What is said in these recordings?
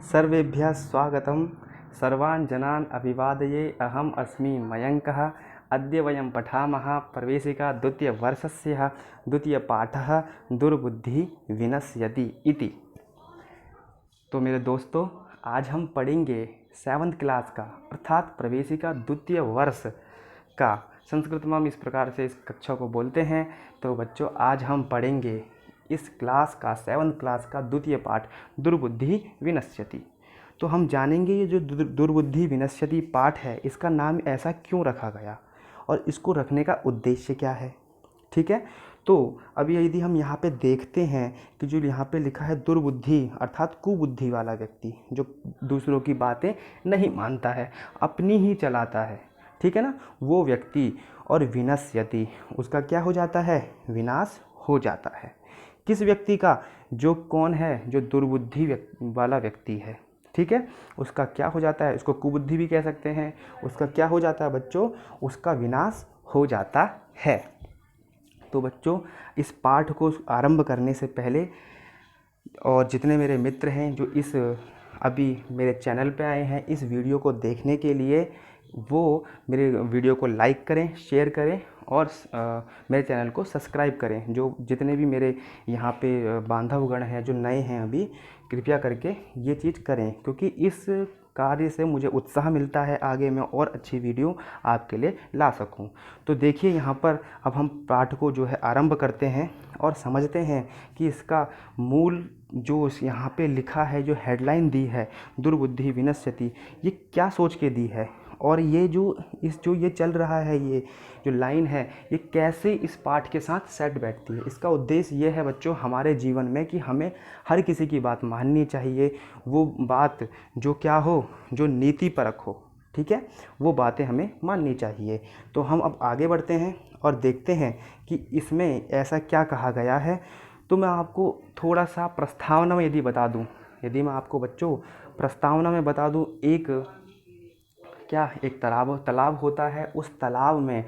सर्वेभ्यः स्वागतं। सर्वान् जनान् अभिवादये। अहम् अस्मि मयङ्कः। अद्य वयं पठामः प्रवेशिका द्वितीयवर्षस्य द्वितीयपाठः दुर्बुद्धिः विनश्यति इति। तो मेरे दोस्तों, आज हम पढ़ेंगे 7th क्लास का अर्थात प्रवेशिका द्वितीय वर्ष का संस्कृत में हम इस प्रकार से इस कक्षा को बोलते हैं। तो बच्चों, आज हम पढ़ेंगे इस क्लास का 7th क्लास का द्वितीय पाठ दुर्बुद्धि विनश्यति। तो हम जानेंगे ये जो दुर्बुद्धि विनश्यति पाठ है, इसका नाम ऐसा क्यों रखा गया और इसको रखने का उद्देश्य क्या है। ठीक है, तो अभी यदि हम यहाँ पे देखते हैं कि जो यहाँ पे लिखा है दुर्बुद्धि अर्थात कुबुद्धि वाला व्यक्ति, जो दूसरों की बातें नहीं मानता है, अपनी ही चलाता है, ठीक है ना, वो व्यक्ति। और विनश्यति, उसका क्या हो जाता है, विनाश हो जाता है। किस व्यक्ति का, जो कौन है, जो दुर्बुद्धि वाला व्यक्ति है, ठीक है, उसका क्या हो जाता है, उसको कुबुद्धि भी कह सकते हैं। उसका क्या हो जाता है बच्चों, उसका विनाश हो जाता है। तो बच्चों, इस पाठ को आरंभ करने से पहले और जितने मेरे मित्र हैं जो इस अभी मेरे चैनल पे आए हैं इस वीडियो को देखने के लिए, वो मेरे वीडियो को लाइक करें, शेयर करें और मेरे चैनल को सब्सक्राइब करें। जो जितने भी मेरे यहाँ पे बांधवगण हैं जो नए हैं अभी, कृपया करके ये चीज़ करें, क्योंकि इस कार्य से मुझे उत्साह मिलता है, आगे मैं और अच्छी वीडियो आपके लिए ला सकूं। तो देखिए, यहाँ पर अब हम पाठ को जो है आरंभ करते हैं और समझते हैं कि इसका मूल जो यहाँ पे लिखा है, जो हेडलाइन दी है दुर्बुद्धि विनश्यति, ये क्या सोच के दी है और ये जो ये चल रहा है, ये जो लाइन है, ये कैसे इस पाठ के साथ सेट बैठती है। इसका उद्देश्य ये है बच्चों हमारे जीवन में कि हमें हर किसी की बात माननी चाहिए। वो बात जो क्या हो, जो नीति परक हो, ठीक है, वो बातें हमें माननी चाहिए। तो हम अब आगे बढ़ते हैं और देखते हैं कि इसमें ऐसा क्या कहा गया है। तो मैं आपको थोड़ा सा प्रस्तावना में यदि मैं आपको बच्चों प्रस्तावना में बता दूं, एक तालाब होता है। उस तालाब में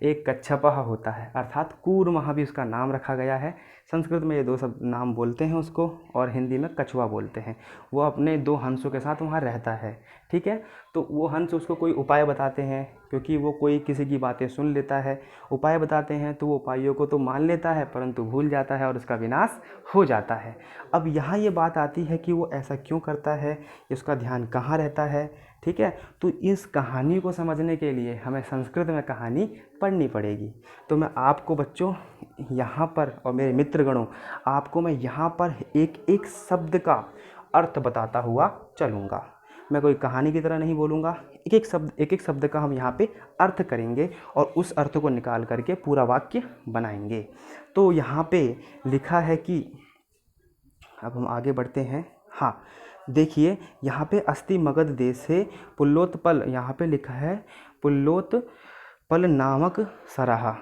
एक कच्छपः होता है, अर्थात कूर्मः भी उसका नाम रखा गया है। संस्कृत में ये दो सब नाम बोलते हैं उसको, और हिंदी में कछुआ बोलते हैं। वो अपने 2 हंसों के साथ वहाँ रहता है, ठीक है। तो वो हंस उसको कोई उपाय बताते हैं, क्योंकि वो कोई किसी की बातें सुन लेता है। उपाय बताते हैं तो वो उपायों को तो मान लेता है, परंतु भूल जाता है और उसका विनाश हो जाता है। अब यहाँ ये बात आती है कि वो ऐसा क्यों करता है, उसका ध्यान कहाँ रहता है, ठीक है। तो इस कहानी को समझने के लिए हमें संस्कृत में कहानी पढ़नी पड़ेगी। तो मैं आपको बच्चों यहाँ पर, और मेरे मित्रगणों, आपको मैं यहाँ पर एक एक शब्द का अर्थ बताता हुआ चलूँगा। मैं कोई कहानी की तरह नहीं बोलूँगा। एक एक शब्द का हम यहाँ पे अर्थ करेंगे और उस अर्थ को निकाल करके पूरा वाक्य बनाएंगे। तो यहाँ पे लिखा है कि, अब हम आगे बढ़ते हैं। हाँ, देखिए यहाँ पे अस्ति मगध देश से पुल्लोत्पल, यहाँ पे लिखा है पुल्लोत्पल नामक सराहा,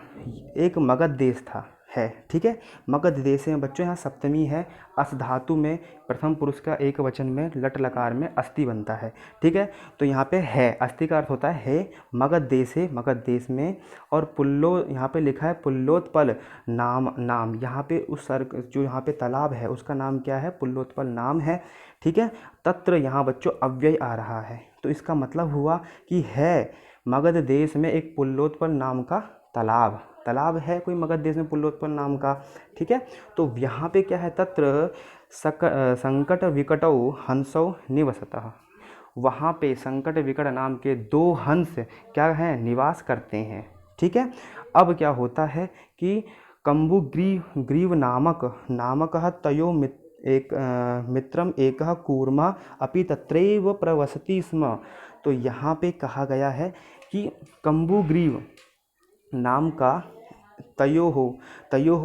एक मगध देश है, ठीक है। मगध देश में बच्चों यहाँ सप्तमी है, अस धातु में प्रथम पुरुष का एक वचन में लट लकार में अस्ति बनता है, ठीक है। तो यहाँ पे है, अस्ति का अर्थ होता है मगध देश है, मगध देश में। और पुल्लो, यहाँ पे लिखा है पुल्लोत्पल नाम यहाँ पे उस जो यहाँ पे तालाब है उसका नाम क्या है, पुल्लोत्पल नाम है, ठीक है। तत्र यहाँ बच्चों अव्यय आ रहा है, तो इसका मतलब हुआ कि है मगध देश में एक पुल्लोत्पल नाम का तालाब है, कोई मगध देश में पुल्लोत्पल नाम का, ठीक है। तो यहाँ पे क्या है, तत्र संकट विकटौ हंसौ निवसतः, वहाँ पे संकट विकट नाम के 2 हंस क्या हैं, निवास करते हैं, ठीक है। अब क्या होता है कि कम्बुग्रीव नामक तयो मित्रम एकः कूर्मा अपि तत्रैव प्रवसति स्म। तो यहाँ पे कहा गया है कि कम्बुग्रीव नाम का तयोः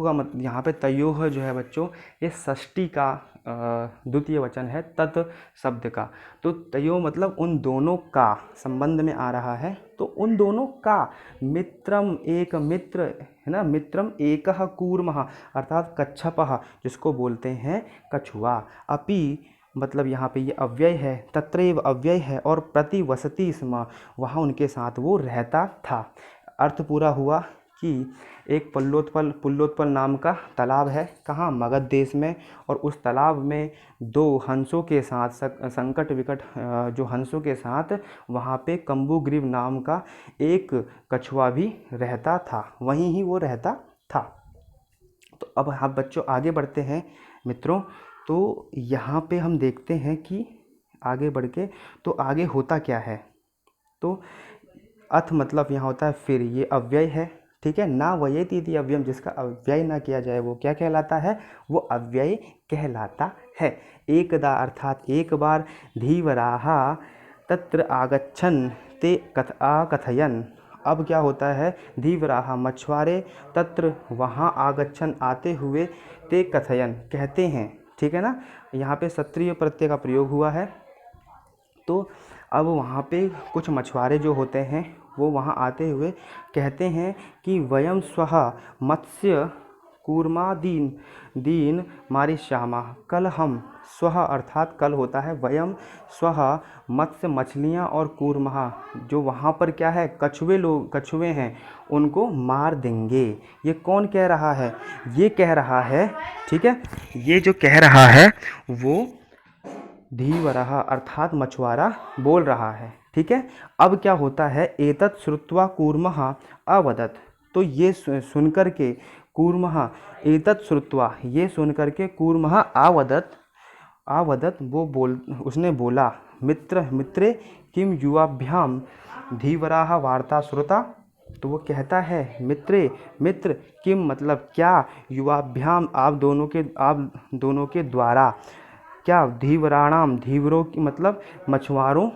का मतलब, यहाँ पे तयोः जो है बच्चों, ये षष्ठी का द्वितीय वचन है तत् शब्द का। तो तयो मतलब उन दोनों का संबंध में आ रहा है। तो उन दोनों का, मित्रम एक मित्र है ना, मित्रम एकः कूर्मः अर्थात कच्छपः, जिसको बोलते हैं कछुआ। अपि मतलब यहाँ पे ये अव्यय है, तत्रैव अव्यय है, और प्रतिवसति स्म, वहाँ उनके साथ वो रहता था। अर्थ पूरा हुआ कि एक पुल्लोत्पल नाम का तालाब है, कहाँ, मगध देश में। और उस तालाब में दो हंसों के साथ संकट विकट जो हंसों के साथ वहाँ पे कम्बुग्रीव नाम का एक कछुआ भी रहता था, वहीं ही वो रहता था। तो अब हम बच्चों आगे बढ़ते हैं मित्रों। तो यहाँ पे हम देखते हैं कि आगे बढ़ के तो आगे होता क्या है। तो अथ मतलब यहाँ होता है फिर, ये अव्यय है, ठीक है। ना वयेति इति अव्ययम, जिसका अव्यय ना किया जाए वो क्या कहलाता है, वो अव्यय कहलाता है। एकदा अर्थात एक बार, धीवराहा तत्र आगच्छन् ते कथयन्। अब क्या होता है, धीवराहा मछुआरे, तत्र वहाँ, आगच्छन् आते हुए, ते कथयन् कहते हैं, ठीक है ना। यहाँ पे सत्रिय प्रत्यय का प्रयोग हुआ है। तो अब वहाँ पे कुछ मछुआरे जो होते हैं वो वहाँ आते हुए कहते हैं कि वयम स्वः मत्स्य कूर्मादीन दीन मारिष्यामः, कल हम, स्वः अर्थात कल होता है, वयम स्वः मत्स्य मछलियाँ और कूर्मः जो वहाँ पर क्या है, कछुए हैं, उनको मार देंगे। ये कौन कह रहा है, ये कह रहा है, ठीक है, ये जो कह रहा है वो धीवरः अर्थात मछुआरा बोल रहा है, ठीक है। अब क्या होता है, एतत् श्रुत्वा कूर्मः अवदत्। तो ये सुनकर के कूर्मः, एतत् श्रुत्वा ये सुनकर के कूर्मः आवदत् उसने बोला, मित्रे किम युवाभ्याम धीवराः वार्ता श्रुता। तो वो कहता है, मित्र किम मतलब क्या, युवाभ्याम आप दोनों के द्वारा, क्या, धीवराणाम धीवरों की मतलब मछुआरों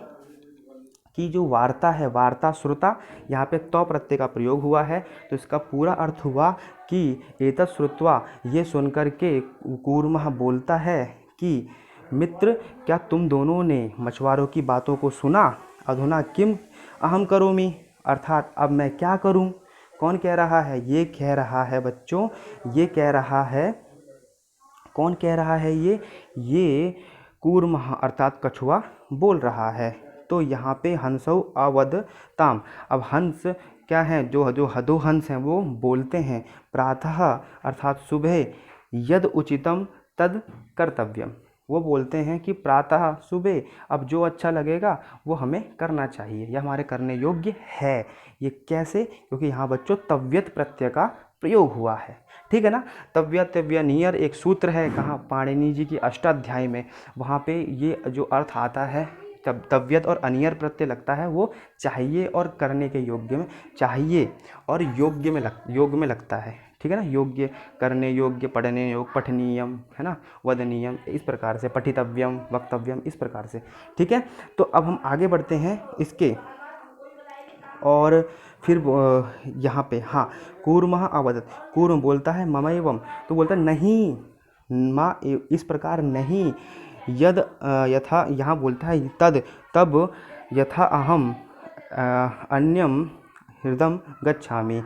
की जो वार्ता है, वार्ता श्रुता, यहाँ पे तो प्रत्यय का प्रयोग हुआ है। तो इसका पूरा अर्थ हुआ कि एतत् श्रुत्वा ये सुनकर के कूर्मः बोलता है कि मित्र क्या तुम दोनों ने मछुआरों की बातों को सुना, अधुना किम अहम करोमि, अर्थात अब मैं क्या करूं। कौन कह रहा है, ये कह रहा है बच्चों, ये कह रहा है, कौन कह रहा है, ये कूर्मः अर्थात कछुआ बोल रहा है। तो यहाँ पे हंसौ अवदताम, अब हंस क्या है, जो दो हंस हैं वो बोलते हैं, प्रातः अर्थात सुबह, यद उचितम तद कर्तव्यम, वो बोलते हैं कि प्रातः सुबह अब जो अच्छा लगेगा वो हमें करना चाहिए, यह हमारे करने योग्य है। ये कैसे, क्योंकि यहाँ बच्चों तव्यत प्रत्यय का प्रयोग हुआ है, ठीक है ना। तव्यत नियर एक सूत्र है, कहाँ, पाणिनि जी की अष्टाध्यायी में, वहाँ पे ये जो अर्थ आता है, तब तव्यत और अनियर प्रत्यय लगता है, वो चाहिए और करने के योग्य में, चाहिए और योग में लगता है, ठीक है ना। योग्य, करने योग्य, पढ़ने योग्य, पठनीयम है ना, वदनीयम, इस प्रकार से, पठितव्यम, वक्तव्यम, इस प्रकार से, ठीक है। तो अब हम आगे बढ़ते हैं इसके, और फिर यहाँ पे, हाँ, कूर्मः अवदत्, कूर्म बोलता है मम एवं, तो बोलता है नहीं, माँ इस प्रकार नहीं, यद यथा, यहाँ बोलता है तब यथा अहम अन्यम हृदम गच्छामि,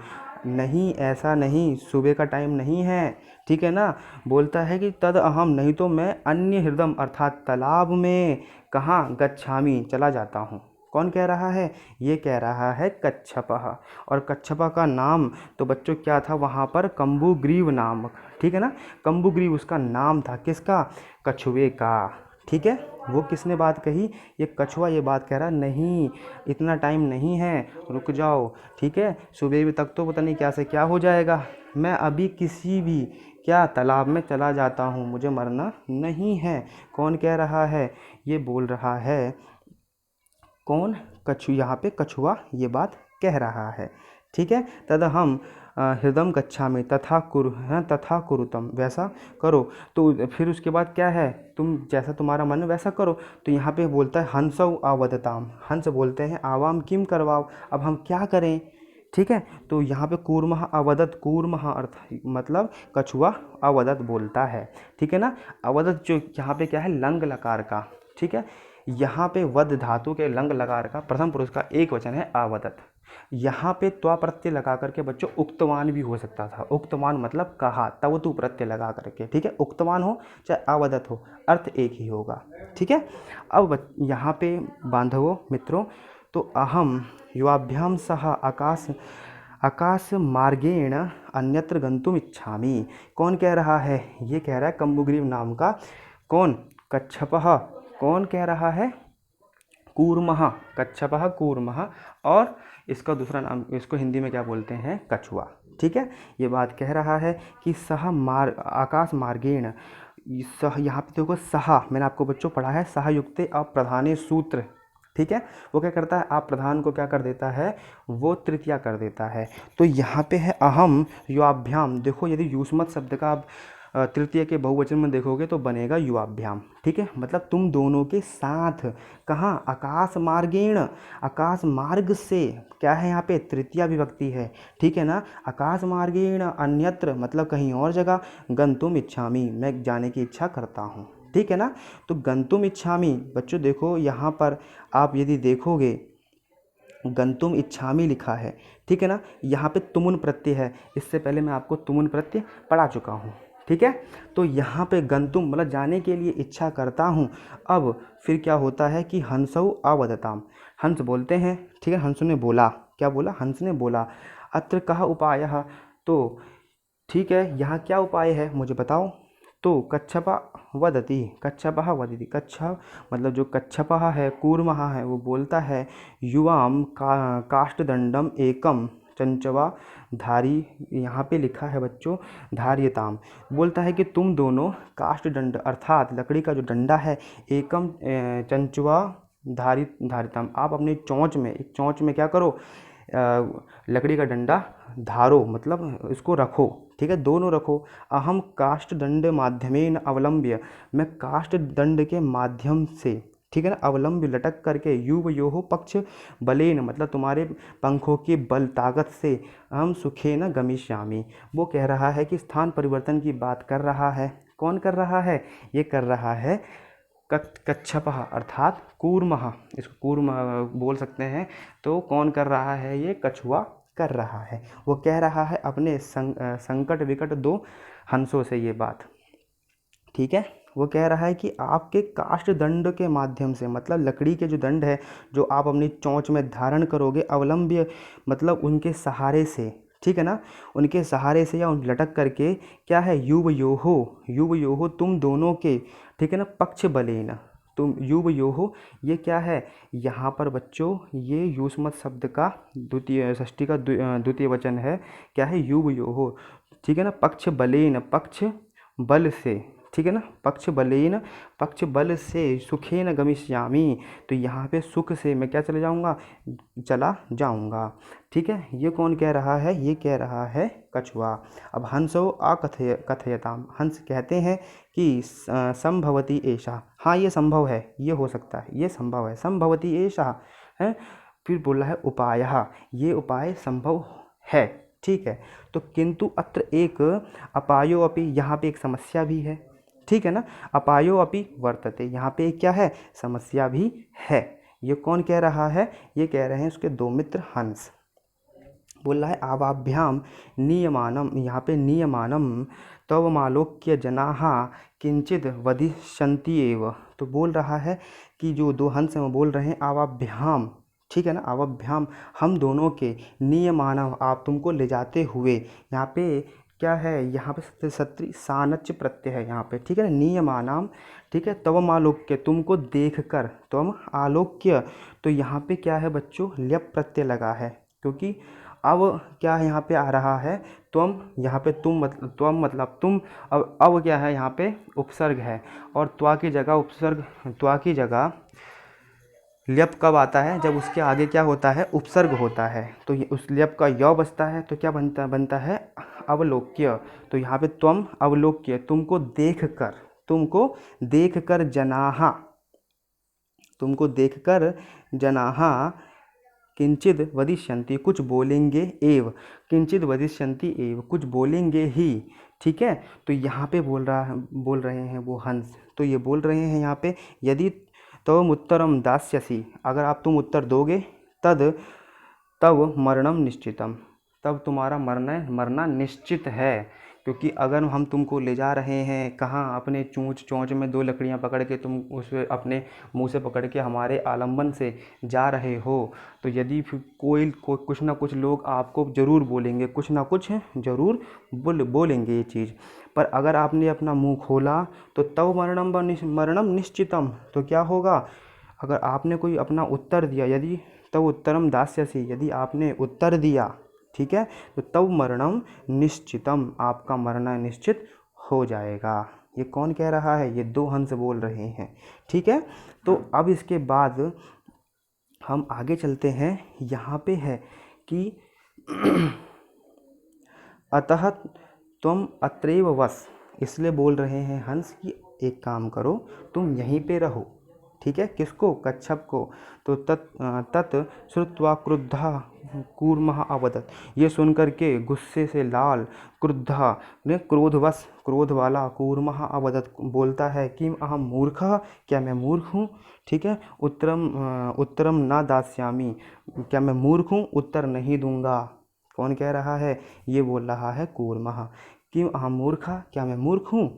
नहीं ऐसा नहीं, सुबह का टाइम नहीं है, ठीक है ना। बोलता है कि तद अहम नहीं तो मैं अन्य हृदम अर्थात तालाब में, कहाँ, गच्छामि चला जाता हूँ। कौन कह रहा है, ये कह रहा है कच्छपः। और कच्छपः का नाम तो बच्चों क्या था वहाँ पर, कम्बुग्रीव नामक, ठीक है ना। कम्बुग्रीव उसका नाम था, किसका, कछुए का, ठीक है। वो किसने बात कही, ये कछुआ ये बात कह रहा नहीं, इतना टाइम नहीं है, रुक जाओ, ठीक है, सुबह तक तो पता नहीं क्या से क्या हो जाएगा, मैं अभी किसी भी क्या तालाब में चला जाता हूँ, मुझे मरना नहीं है। कौन कह रहा है, ये बोल रहा है, कौन, यहाँ पे कछुआ ये बात कह रहा है, ठीक है। तद हम हृदम गच्छामि तथा कुरुतम, वैसा करो। तो फिर उसके बाद क्या है, तुम जैसा तुम्हारा मन वैसा करो। तो यहाँ पे बोलता है हंसौ आवदताम, हंस बोलते हैं आवाम किम करवाओ, अब हम क्या करें, ठीक है। तो यहाँ पे कूर्मः अवदत्, कूर्मः अर्थ मतलब कछुआ अवदत् बोलता है, ठीक है ना। अवदत् जो यहाँ पे क्या है, लंग लकार का, ठीक है। यहाँ पे वद धातु के लंग लकार का प्रथम पुरुष का एक वचन है आवदत्। यहाँ पे त्वा प्रत्यय लगा करके बच्चों उक्तवान भी हो सकता था, उक्तवान मतलब कहा, तव तू प्रत्यय लगा करके, ठीक है। उक्तवान हो चाहे आवदत् हो, अर्थ एक ही होगा, ठीक है। अब यहाँ पे बांधवों मित्रों, तो अहम युवाभ्याम सह आकाश मार्गेण अन्यत्र गंतुम इच्छामि। कौन कह रहा है? ये कह रहा है कम्बुग्रीव नाम का कौन? कच्छपः। कौन कह रहा है? कूर्मः। कच्छपः कूर्मः। और इसका दूसरा नाम, इसको हिंदी में क्या बोलते हैं? कछुआ। ठीक है, ये बात कह रहा है कि सह मार्ग, आकाश मार्गेण, सह, यहाँ पे देखो सह, मैंने आपको बच्चों पढ़ा है सह युक्ते अप्रधाने सूत्र। ठीक है, वो क्या करता है? आप प्रधान को क्या कर देता है? वो तृतीया कर देता है। तो यहाँ पे है अहम युवाभ्याम। देखो, यदि युष्मत शब्द का आप तृतीय के बहुवचन में देखोगे तो बनेगा युवाभ्याम। ठीक है, मतलब तुम दोनों के साथ। कहाँ? आकाश मार्गेण, आकाश मार्ग से, क्या है यहाँ पे? तृतीया विभक्ति है। ठीक है ना? आकाश मार्गेण अन्यत्र मतलब कहीं और जगह, गंतुम इच्छामि, मैं जाने की इच्छा करता हूँ। ठीक है ना? तो गंतुम इच्छामि, बच्चों देखो यहाँ पर आप यदि देखोगे गंतुम इच्छामि लिखा है। ठीक है ना? यहाँ पे तुमुन प्रत्यय है। इससे पहले मैं आपको तुमुन प्रत्यय पढ़ा चुका हूँ। ठीक है, तो यहाँ पे गंतुम मतलब जाने के लिए इच्छा करता हूँ। अब फिर क्या होता है कि हंसौ अवदताम, हंस बोलते हैं। ठीक है, हंस ने बोला। क्या बोला? हंस ने बोला। अत्र कः उपायः, तो ठीक है, यहाँ क्या उपाय है मुझे बताओ। तो कच्छपः वदति, कच्छपः वदति, कच्छप मतलब जो कच्छपः है, कूर्मः है, वो बोलता है युवाम काष्ठदंडम एकम चंचवा धारी, यहाँ पे लिखा है बच्चों धार्यताम, बोलता है कि तुम दोनों काष्ठदंड अर्थात लकड़ी का जो डंडा है, एकम चंचवा धारिताम, आप अपने चोंच में, एक चोंच में क्या करो? लकड़ी का डंडा धारो मतलब इसको रखो। ठीक है, दोनों रखो। अहम काष्ठ दंड माध्यमेन अवलंब्य, मैं काष्ठ दंड के माध्यम से, ठीक है ना, अवलंब्य लटक करके, युवयोः पक्ष बलेन मतलब तुम्हारे पंखों के बल ताकत से, हम सुखेन गमिष्यामि, वो कह रहा है कि स्थान परिवर्तन की बात कर रहा है। कौन कर रहा है? ये कर रहा है कच्छपः अर्थात कूर्मः, इसको कूर्म बोल सकते हैं। तो कौन कर रहा है? ये कछुआ कर रहा है। वो कह रहा है अपने संकट विकट दो हंसों से ये बात। ठीक है, वो कह रहा है कि आपके काष्ठ दंड के माध्यम से, मतलब लकड़ी के जो दंड है जो आप अपनी चोंच में धारण करोगे, अवलंब्य मतलब उनके सहारे से, ठीक है ना, उनके सहारे से या उन लटक करके, क्या है? युवयोः, युवयोः तुम दोनों के, ठीक है ना, पक्ष बलेन, तुम युवयोः, ये क्या है यहाँ पर बच्चों? ये युष्मत शब्द का द्वितीय षष्ठी का द्वितीय वचन है। क्या है? युवयोः। ठीक है ना, पक्ष बलेन, पक्ष बल से, ठीक है ना, पक्ष बलेन, पक्ष बल से, सुखेन गमिष्यामि, तो यहाँ पे सुख से मैं क्या चला जाऊँगा? चला जाऊँगा। ठीक है, ये कौन कह रहा है? ये कह रहा है कछुआ। अब हंसो कथयताम, हंस कहते हैं कि संभवती एषा, हाँ ये संभव है, ये हो सकता है, ये संभव है, संभवती एषा है। फिर बोला है उपायः, ये उपाय संभव है। ठीक है, तो किंतु अत्र एक अपायो अपि, यहाँ पे एक समस्या भी है। ठीक है ना, अपायो अपि वर्तते, यहाँ पे क्या है? समस्या भी है। ये कौन कह रहा है? ये कह रहे हैं उसके दो मित्र हंस। बोल रहा है आवाभ्याम नियमानम, यहाँ पे नियमानम तवमालोक्य जनाः किंचित वदिष्यन्ति एव, तो बोल रहा है कि जो दो हंस हैं वो बोल रहे हैं आवाभ्याम, ठीक है ना, आवाभ्याम हम दोनों के, नियमानम आप तुमको ले जाते हुए, यहाँ पे क्या है? यहाँ पे सत्री सानच प्रत्यय है यहाँ पे, ठीक है ना, नियमानाम, ठीक है, तवम आलोक्य तुमको देख कर, तवम आलोक्य, तो यहाँ पे क्या है बच्चों? ल्यप प्रत्यय लगा है, क्योंकि अब क्या है यहाँ पे आ रहा है? त्वम, यहाँ पे तुम मतलब त्वम मतलब तुम, अब क्या है यहाँ पे? उपसर्ग है, और त्वा की जगह उपसर्ग, त्वा की जगह ल्यप कब आता है? जब उसके आगे क्या होता है? उपसर्ग होता है। तो ये उस ल्यप का य बचता है, तो क्या बनता है? अवलोक्य। तो यहाँ पे त्वम अवलोक्य, तुमको देख कर, तुमको देख कर जनाहा, तुमको देख कर जनाहा किंचित वदिष्यन्ति कुछ बोलेंगे एव, किंचित वदिष्यन्ति एव कुछ बोलेंगे ही। ठीक है, तो यहाँ पे बोल रहे हैं वो हंस, तो ये बोल रहे हैं यहाँ पे यदि तव उत्तरम दास्यसि, अगर आप तुम उत्तर दोगे, तब मरणम निश्चितम, तब तुम्हारा मरना निश्चित है। क्योंकि अगर हम तुमको ले जा रहे हैं कहाँ, अपने चोंच चोंच में 2 लकड़ियाँ पकड़ के तुम उसे अपने मुंह से पकड़ के हमारे आलंबन से जा रहे हो, तो यदि फिर कुछ ना कुछ लोग आपको ज़रूर बोलेंगे, कुछ ना कुछ ज़रूर बोलेंगे ये चीज़। पर अगर आपने अपना मुंह खोला तो तव मरणम निश्चितम, तो क्या होगा, अगर आपने कोई अपना उत्तर दिया, यदि तव उत्तरम दास्यसि, यदि आपने उत्तर दिया, ठीक है, तो तव मरणम निश्चितम, आपका मरना निश्चित हो जाएगा। ये कौन कह रहा है, ये 2 हंस बोल रहे हैं, ठीक है। तो अब इसके बाद हम आगे चलते हैं। यहाँ पे है कि अतः तुम अत्रैव वस, इसलिए बोल रहे हैं हंस कि एक काम करो, तुम यहीं पे रहो, ठीक है। किसको, कच्छप को। तो तत् श्रुत्वा क्रुद्धा कूर्मः अवदत्, ये सुनकर के गुस्से से लाल, क्रुद्धा ने क्रोधवश, क्रोध वाला, कूर्मः अवदत् बोलता है कि अहम मूर्खः, क्या मैं मूर्ख हूँ, ठीक है। उत्तरम न दास्यामि, क्या मैं मूर्ख हूँ, उत्तर नहीं दूंगा। कौन कह रहा है, ये बोल रहा है कूर्मः, कि अहम मूर्खः, क्या मैं मूर्ख हूँ,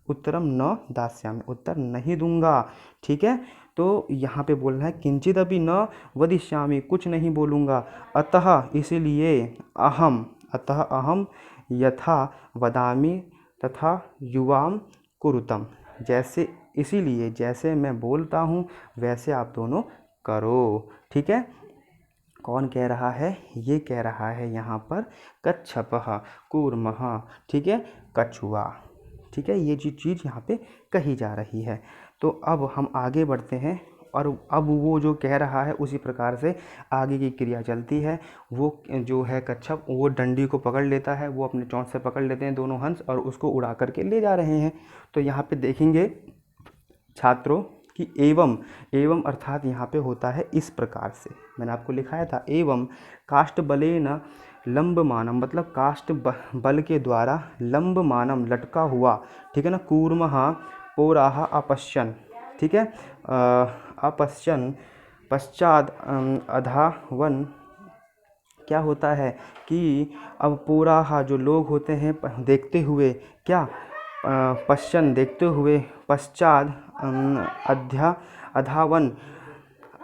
उत्तरम न दास्यामि, उत्तर नहीं दूंगा, ठीक है। तो यहाँ पे बोलना है किंचित अभी न वदिष्यामि, कुछ नहीं बोलूँगा, अतः इसलिए अतः अहम यथा वदामि तथा युवाम कुरुतम, जैसे इसीलिए जैसे मैं बोलता हूँ वैसे आप दोनों करो, ठीक है। कौन कह रहा है, ये कह रहा है यहाँ पर कच्छपः कूर्मः, ठीक है, कछुआ, ठीक है। ये चीज़ यहाँ पे कही जा रही है। तो अब हम आगे बढ़ते हैं, और अब वो जो कह रहा है उसी प्रकार से आगे की क्रिया चलती है। वो जो है कच्छप, वो डंडी को पकड़ लेता है, वो अपने चोंच से पकड़ लेते हैं दोनों हंस और उसको उड़ा करके ले जा रहे हैं। तो यहाँ पे देखेंगे छात्रों कि एवं अर्थात यहाँ पे होता है इस प्रकार से, मैंने आपको लिखाया था, एवं काष्ठ बलेन लंबमानम, मतलब काष्ठ बल के द्वारा लंबमानम, लटका हुआ, ठीक है ना, कूर्मः पौराः अपश्यन्, ठीक है, अपश्यन् पश्चात अधावन, क्या होता है कि अब पौराः जो लोग होते हैं देखते हुए, क्या पश्चन देखते हुए, पश्चात अधावन,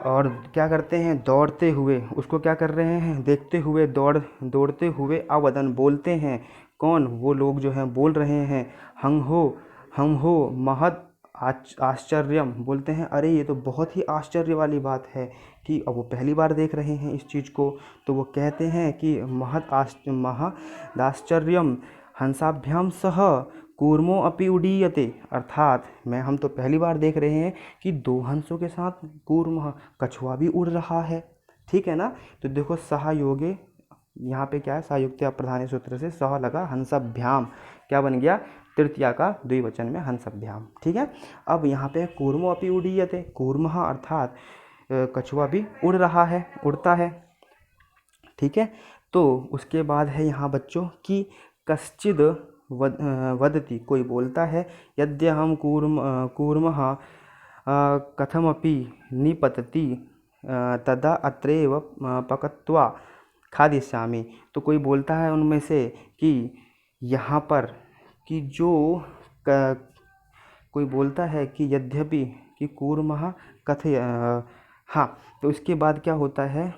और क्या करते हैं, दौड़ते हुए, उसको क्या कर रहे हैं, देखते हुए, दौड़ते हुए, अवदन बोलते हैं, कौन, वो लोग जो हैं बोल रहे हैं, हम हो महद आश्चर्यम, बोलते हैं अरे ये तो बहुत ही आश्चर्य वाली बात है, कि अब वो पहली बार देख रहे हैं इस चीज़ को। तो वो कहते हैं कि महदाश्चर्यम हंसाभ्याम सह कूर्मो अपि उडीयते, अर्थात हम तो पहली बार देख रहे हैं कि 2 हंसों के साथ कूर्म, कछुआ भी उड़ रहा है, ठीक है ना। तो देखो सहयोगे, यहाँ पे क्या है, सहयुक्त्या प्रधान सूत्र से सह लगा, हंसाभ्याम क्या बन गया, तृतीया का द्विवचन में हंसाभ्याम, ठीक है। अब यहाँ पे कूर्मो अपि उडीयते, कूर्मः अर्थात कछुआ भी उड़ रहा है, उड़ता है, ठीक है। तो उसके बाद है यहाँ बच्चों कि कश्चिद वदति, कोई बोलता है, यद्य हम कूर्मः कथमपि निपतति तदा अत्रैव पकत्वा खादिष्यामि, तो कोई बोलता है उनमें से कि यहाँ पर कि जो कोई बोलता है कि यद्यपि कि कूर्मः कथय, हाँ, तो इसके बाद क्या होता है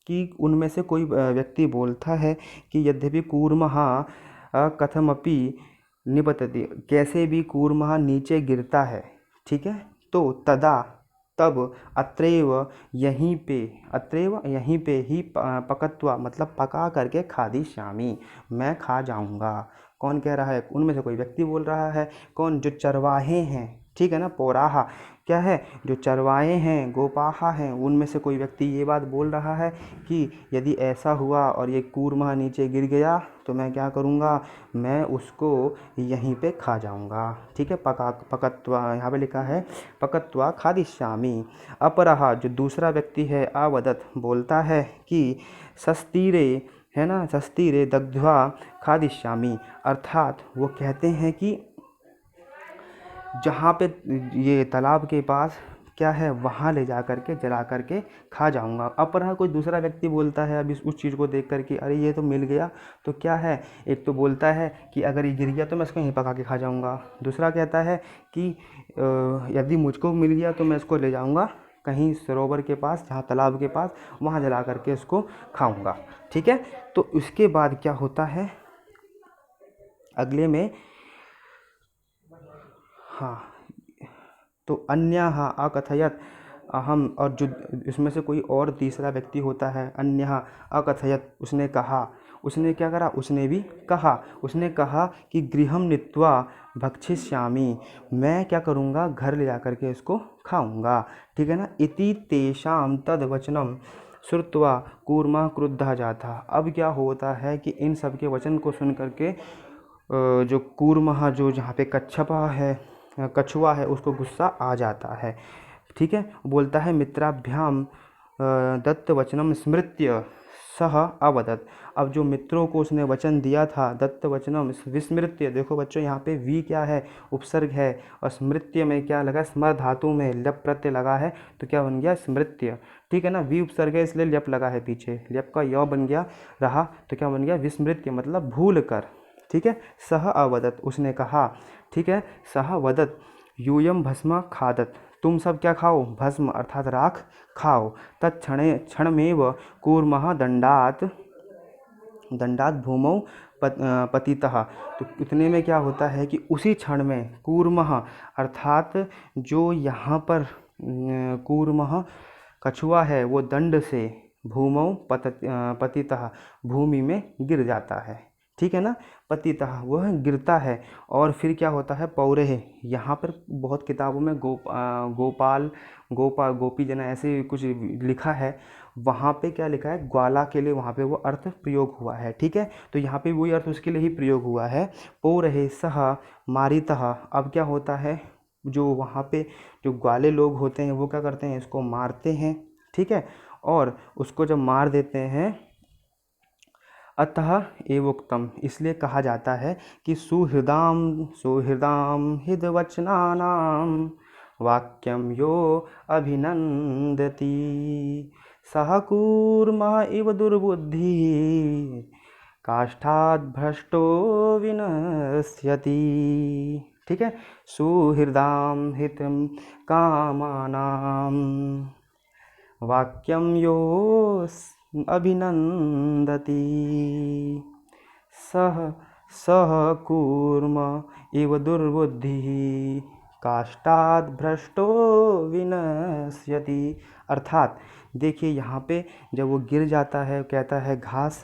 कि उनमें से कोई व्यक्ति बोलता है कि यद्यपि कूर्मः कथमपि निपतति, कैसे भी कूर्मः नीचे गिरता है, ठीक है। तो तदा तब अत्रैव यहीं पे ही पकत्वा, मतलब पका करके खादिष्यामि, मैं खा जाऊंगा। कौन कह रहा है, उनमें से कोई व्यक्ति बोल रहा है, कौन, जो चरवाहे हैं, ठीक है ना, पौराहा क्या है, जो चरवाहे हैं, गोपाहा हैं, उनमें से कोई व्यक्ति ये बात बोल रहा है कि यदि ऐसा हुआ और ये कूर्मा नीचे गिर गया तो मैं क्या करूँगा, मैं उसको यहीं पे खा जाऊँगा, ठीक है। पकत्वा, यहाँ पे लिखा है पकत्वा खादिष्यामि। अपरः, जो दूसरा व्यक्ति है, आवदत बोलता है कि सस्तीरे, है ना, सस्तीरे दग्ध्वा खादिष्यामि, अर्थात वो कहते हैं कि जहाँ पे ये तालाब के पास क्या है वहाँ ले जा कर के जला कर के खा जाऊँगा। अपरहा कोई दूसरा व्यक्ति बोलता है अब इस उस चीज़ को देख कर के, अरे ये तो मिल गया, तो क्या है, एक तो बोलता है कि अगर ये गिर गया तो मैं इसको यहीं पका के खा जाऊँगा। दूसरा कहता है कि यदि मुझको मिल गया तो मैं इसको ले जाऊँगा कहीं सरोवर के पास, जहाँ तालाब के पास, वहाँ जला करके इसको खाऊंगा। ठीक है, तो उसके बाद क्या होता है अगले में, हाँ, तो अन्यः अकथयत अहम, और जो इसमें से कोई और तीसरा व्यक्ति होता है, अन्यः अकथयत, उसने कहा, उसने क्या करा, उसने भी कहा, उसने कहा कि गृहं नीत्वा भक्षिष्यामि, मैं क्या करूँगा, घर ले जा कर के इसको खाऊंगा। ठीक है ना। इति तेषां तद वचनम श्रुत्वा कूर्मः क्रुद्धः जाता। अब क्या होता है कि इन सब के वचन को सुन करके जो कूर्मः, जो जहाँ पे कच्छपा है, कछुआ है, उसको गुस्सा आ जाता है। ठीक है, बोलता है मित्राभ्याम दत्त वचनम स्मृत्य सह अवदत। अब जो मित्रों को उसने वचन दिया था, दत्त वचनम विस्मृत्य, देखो बच्चों यहाँ पे वी क्या है, उपसर्ग है, और स्मृत्य में क्या लगा, स्मर धातु में लप प्रत्यय लगा है, तो क्या बन गया, स्मृत्य। ठीक है ना, वी उपसर्ग है इसलिए लप लगा है पीछे, लप का य बन गया रहा, तो क्या बन गया, विस्मृत्य, मतलब भूल कर। ठीक है, सह अवदत, उसने कहा। ठीक है, सह वदत यूयम भस्म खादत, तुम सब क्या खाओ, भस्म अर्थात राख खाओ। तत्क्षणे क्षणमेव कूर्मः दंडात दंडात भूमौ पतितः, तो इतने में क्या होता है कि उसी क्षण में कूर्मः अर्थात जो यहाँ पर कूर्मः कछुआ है, वो दंड से भूमौ पतितः, भूमि में गिर जाता है। ठीक है ना, पतितः, वह गिरता है। और फिर क्या होता है, पौरेह, यहाँ पर बहुत किताबों में गोपाल गोपी जना ऐसे कुछ लिखा है, वहाँ पे क्या लिखा है, ग्वाला के लिए वहाँ पे वो अर्थ प्रयोग हुआ है। ठीक है, तो यहाँ पे वही अर्थ उसके लिए ही प्रयोग हुआ है, पौरेह सह मारितः। अब क्या होता है, जो वहाँ पे जो ग्वाले लोग होते हैं वो क्या करते हैं, इसको मारते हैं। ठीक है, और उसको जब मार देते हैं, अतः एवोक्तम, इसलिए कहा जाता है कि सुहृदाम हितवचनानां वाक्यम यो अभिनंदति सह कूर्मः इव दुर्बुद्धि काष्ठात् भ्रष्टो विनश्यति। ठीक है, सुहृदाम हितं कामानां वाक्यम यो अभिनंदति सह कूर्म इव दुर्बुद्धि काष्ठात् भ्रष्टो विनश्यति। अर्थात देखिए यहाँ पे जब वो गिर जाता है, कहता है घास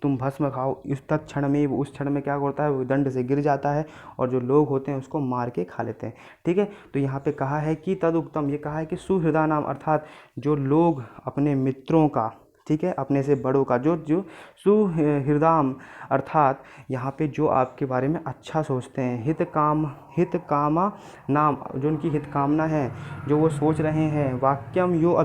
तुम भस्म खाओ, इस तक क्षण में, उस क्षण में क्या होता है, वो दंड से गिर जाता है और जो लोग होते हैं उसको मार के खा लेते हैं। ठीक है, तो यहाँ पे कहा है कि तदुक्तम, ये कहा है कि सुहृदा नाम, अर्थात जो लोग अपने मित्रों का, ठीक है, अपने से बड़ों का, जो सुहृदाम अर्थात यहाँ पे जो आपके बारे में अच्छा सोचते हैं, हित कामा नाम, जो उनकी हित कामना है, जो वो सोच रहे हैं, वाक्यम यो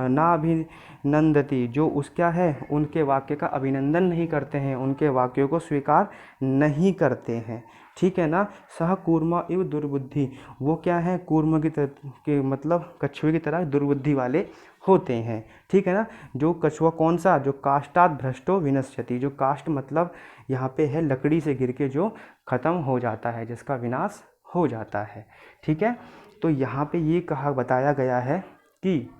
ना अभिनंदति, जो उस क्या है, उनके वाक्य का अभिनंदन नहीं करते हैं, उनके वाक्यों को स्वीकार नहीं करते हैं। ठीक है ना, सह कूर्म इव दुर्बुद्धि, वो क्या है, कूर्म के मतलब कछुए की तरह दुर्बुद्धि वाले होते हैं। ठीक है ना, जो कछुआ कौन सा, जो काष्ठात् भ्रष्टो विनश्यति, जो काष्ठ मतलब यहाँ पे है लकड़ी से गिर के जो ख़त्म हो जाता है, जिसका विनाश हो जाता है। ठीक है, तो यहाँ पे ये बताया गया है कि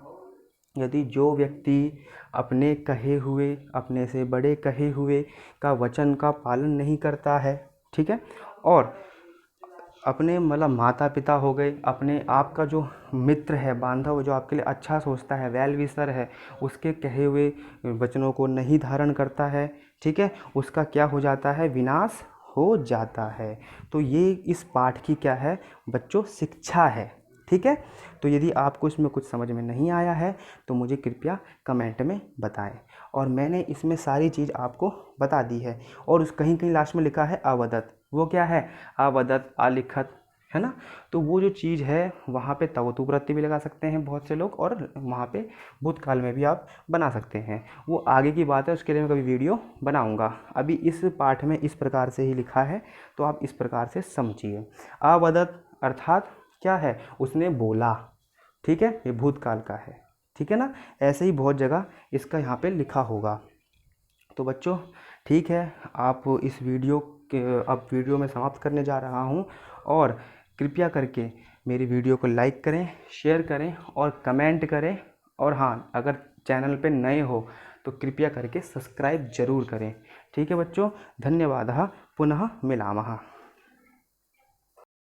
यदि जो व्यक्ति अपने कहे हुए, अपने से बड़े कहे हुए का वचन का पालन नहीं करता है, ठीक है, और अपने मतलब माता पिता हो गए, अपने आपका जो मित्र है, बांधव, जो आपके लिए अच्छा सोचता है, वेल विशर है, उसके कहे हुए वचनों को नहीं धारण करता है, ठीक है, उसका क्या हो जाता है, विनाश हो जाता है। तो ये इस पाठ की क्या है बच्चों, शिक्षा है। ठीक है, तो यदि आपको इसमें कुछ समझ में नहीं आया है तो मुझे कृपया कमेंट में बताएं। और मैंने इसमें सारी चीज़ आपको बता दी है। और उस कहीं कहीं लास्ट में लिखा है अवदत, वो क्या है, अवदत, अलिखत, है ना। तो वो जो चीज़ है वहाँ पे तवतु प्रत्यय भी लगा सकते हैं बहुत से लोग, और वहाँ पे भूतकाल में भी आप बना सकते हैं। वो आगे की बात है, उसके लिए मैं कभी वीडियो बनाऊंगा। अभी इस पाठ में इस प्रकार से ही लिखा है, तो आप इस प्रकार से समझिए। अवदत अर्थात क्या है, उसने बोला, ठीक है, ये भूतकाल का है, ठीक है ना। ऐसे ही बहुत जगह इसका यहाँ पे लिखा होगा। तो बच्चों ठीक है, आप इस वीडियो के अब वीडियो में समाप्त करने जा रहा हूँ, और कृपया करके मेरी वीडियो को लाइक करें, शेयर करें और कमेंट करें, और हाँ, अगर चैनल पे नए हो तो कृपया करके सब्सक्राइब जरूर करें। ठीक है बच्चों, धन्यवाद, पुनः मिलामः।